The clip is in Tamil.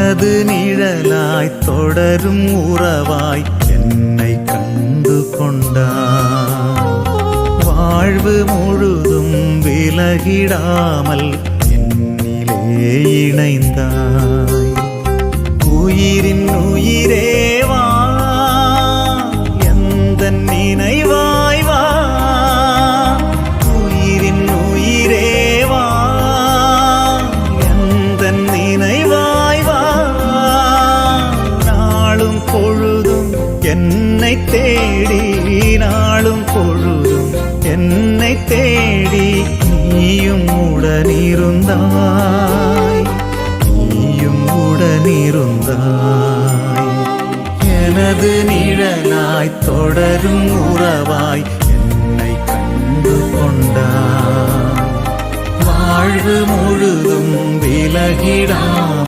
எனது நிழலாய் தொடரும் உறவாய் என்னை கண்டு கொண்டாய். வாழ்வு முழுதும் விலகிடாமல் என்னிலே இணைந்தாய். உயிரின் உயிரேவா எந்த நினைவாய் வா. உயிரின் உயிரேவா எந்த நினைவாய் வா. நாளும் பொழுதும் என்னை தேடி, நாளும் பொழுதும் என்னை தேடி நீயும் உடனிருந்தாய், நீயும் உடனிருந்தாய். எனது நிழலாய் தொடரும் உறவாய் என்னை கண்டு கொண்டாய். வாழ்வு முழுதும் விலகிடாமல்